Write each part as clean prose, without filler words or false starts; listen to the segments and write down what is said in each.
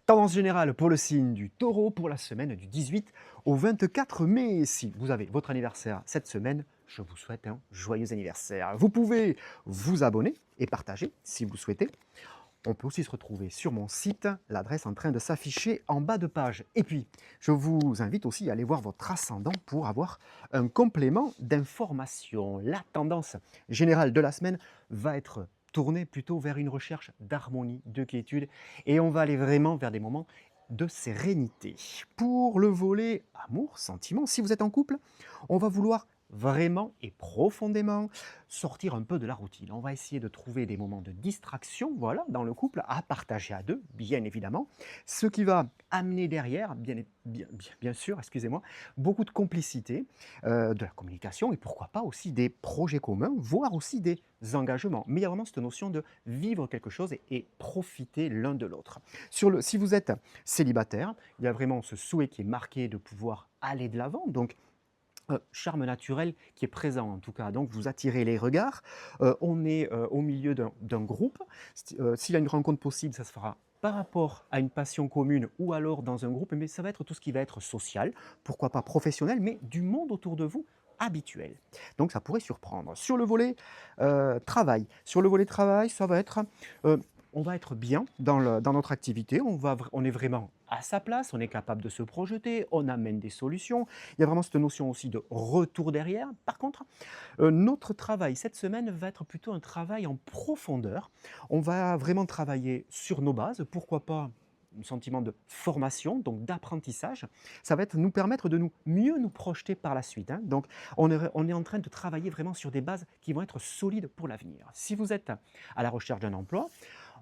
Tendance générale pour le signe du Taureau pour la semaine du 18 au 24 mai. Si vous avez votre anniversaire cette semaine, je vous souhaite un joyeux anniversaire. Vous pouvez vous abonner et partager si vous le souhaitez. On peut aussi se retrouver sur mon site, l'adresse en train de s'afficher en bas de page. Et puis, je vous invite aussi à aller voir votre ascendant pour avoir un complément d'information. La tendance générale de la semaine va être tournée plutôt vers une recherche d'harmonie, de quiétude, et on va aller vraiment vers des moments de sérénité. Pour le volet amour, sentiment, si vous êtes en couple, on va vouloir vraiment et profondément sortir un peu de la routine. On va essayer de trouver des moments de distraction, voilà, dans le couple, à partager à deux, bien évidemment. Ce qui va amener derrière, bien sûr, excusez-moi, beaucoup de complicité, de la communication et pourquoi pas aussi des projets communs, voire aussi des engagements. Mais il y a vraiment cette notion de vivre quelque chose et profiter l'un de l'autre. Si vous êtes célibataire, il y a vraiment ce souhait qui est marqué de pouvoir aller de l'avant. Donc, charme naturel qui est présent en tout cas, donc vous attirez les regards. On est au milieu d'un groupe. S'il y a une rencontre possible, ça se fera par rapport à une passion commune ou alors dans un groupe, mais ça va être tout ce qui va être social, pourquoi pas professionnel, mais du monde autour de vous habituel. Donc ça pourrait surprendre. Sur le volet travail, ça va être, euh, on va être bien dans notre activité, on est vraiment à sa place, on est capable de se projeter, on amène des solutions. Il y a vraiment cette notion aussi de retour derrière. Par contre, notre travail cette semaine va être plutôt un travail en profondeur. On va vraiment travailler sur nos bases, pourquoi pas un sentiment de formation, donc d'apprentissage. Ça va être nous permettre de mieux nous projeter par la suite, hein. Donc, on est en train de travailler vraiment sur des bases qui vont être solides pour l'avenir. Si vous êtes à la recherche d'un emploi,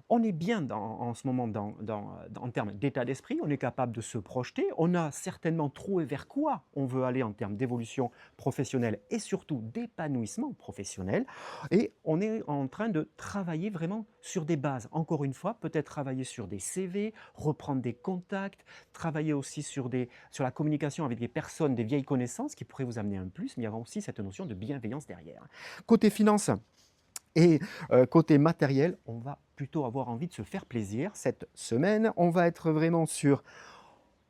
on est bien en ce moment en termes d'état d'esprit, on est capable de se projeter, on a certainement trouvé vers quoi on veut aller en termes d'évolution professionnelle et surtout d'épanouissement professionnel, et on est en train de travailler vraiment sur des bases. Encore une fois, peut-être travailler sur des CV, reprendre des contacts, travailler aussi sur la communication avec des personnes, des vieilles connaissances qui pourraient vous amener un plus, mais il y a aussi cette notion de bienveillance derrière. Côté finance, et côté matériel, on va plutôt avoir envie de se faire plaisir cette semaine. On va être vraiment sur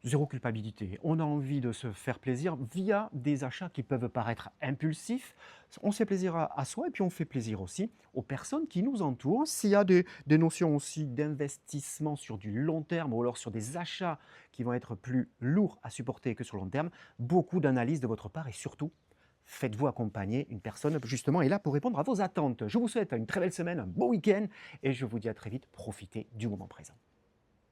zéro culpabilité. On a envie de se faire plaisir via des achats qui peuvent paraître impulsifs. On se fait plaisir à soi et puis on fait plaisir aussi aux personnes qui nous entourent. S'il y a des notions aussi d'investissement sur du long terme ou alors sur des achats qui vont être plus lourds à supporter que sur le long terme, beaucoup d'analyses de votre part et surtout faites-vous accompagner, une personne justement est là pour répondre à vos attentes. Je vous souhaite une très belle semaine, un bon week-end et je vous dis à très vite, profitez du moment présent.